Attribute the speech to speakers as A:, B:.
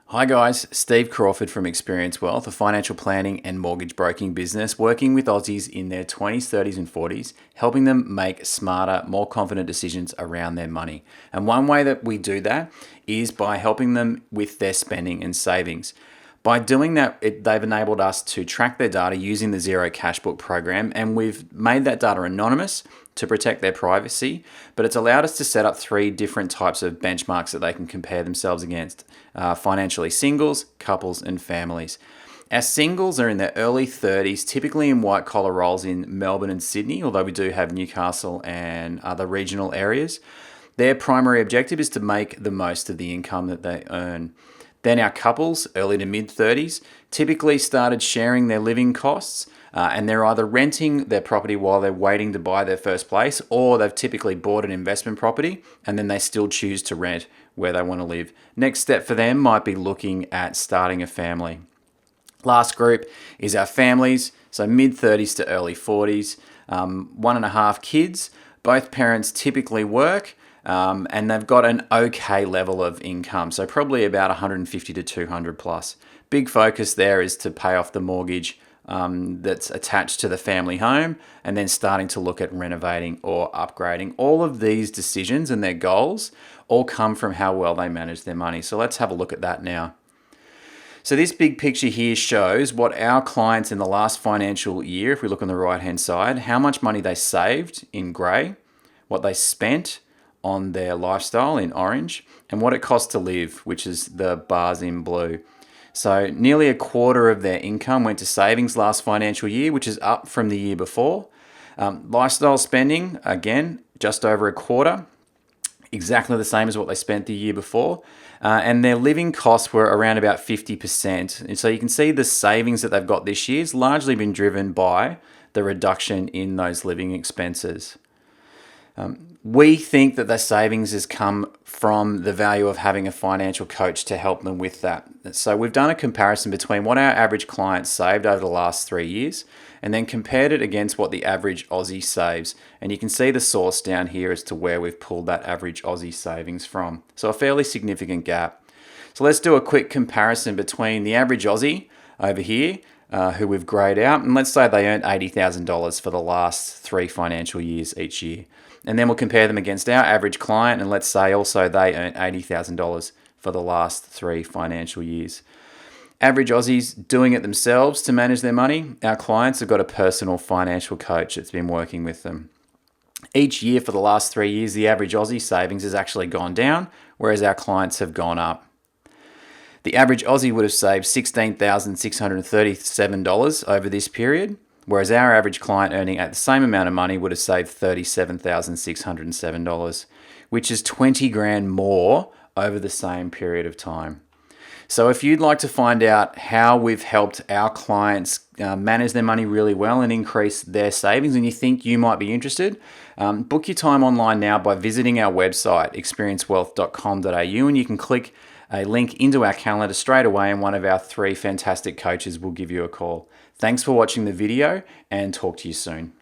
A: Hi guys, Steve Crawford from Experience Wealth, a financial planning and mortgage broking business working with Aussies in their 20s, 30s and 40s, helping them make smarter, more confident decisions around their money. And one way that we do that is by helping them with their spending and savings. By doing that, they've enabled us to track their data using the Zero Cashbook program, and we've made that data anonymous to protect their privacy, but it's allowed us to set up 3 different types of benchmarks that they can compare themselves against, financially singles, couples, and families. Our singles are in their early 30s, typically in white-collar roles in Melbourne and Sydney, although we do have Newcastle and other regional areas. Their primary objective is to make the most of the income that they earn. Then our couples, early to mid-30s, typically started sharing their living costs, and they're either renting their property while they're waiting to buy their first place, or they've typically bought an investment property and then they still choose to rent where they want to live. Next step for them might be looking at starting a family. Last group is our families, so mid-30s to early 40s, 1.5 kids. Both parents typically work, and they've got an okay level of income, so probably about 150 to 200 plus. Big focus there is to pay off the mortgage that's attached to the family home, and then starting to look at renovating or upgrading. All of these decisions and their goals all come from how well they manage their money. So let's have a look at that now. So this big picture here shows what our clients in the last financial year, if we look on the right hand side, how much money they saved in grey, what they spent on their lifestyle in orange, and what it costs to live, which is the bars in blue. So nearly a quarter of their income went to savings last financial year, which is up from the year before. Lifestyle spending, again, just over a quarter, exactly the same as what they spent the year before. And their living costs were around about 50%. And so you can see the savings that they've got this year has largely been driven by the reduction in those living expenses. We think that the savings has come from the value of having a financial coach to help them with that. So we've done a comparison between what our average client saved over the last 3 years and then compared it against what the average Aussie saves. And you can see the source down here as to where we've pulled that average Aussie savings from. So a fairly significant gap. So let's do a quick comparison between the average Aussie over here, who we've grayed out, and let's say they earned $80,000 for the last 3 financial years each year. And then we'll compare them against our average client, and let's say also they earned $80,000 for the last 3 financial years. Average Aussies doing it themselves to manage their money. Our clients have got a personal financial coach that's been working with them. Each year for the last 3 years, the average Aussie savings has actually gone down, whereas our clients have gone up. The average Aussie would have saved $16,637 over this period, whereas our average client earning at the same amount of money would have saved $37,607, which is 20 grand more over the same period of time. So if you'd like to find out how we've helped our clients manage their money really well and increase their savings, and you think you might be interested, book your time online now by visiting our website, experiencewealth.com.au, and you can click a link into our calendar straight away, and one of our 3 fantastic coaches will give you a call. Thanks for watching the video, and talk to you soon.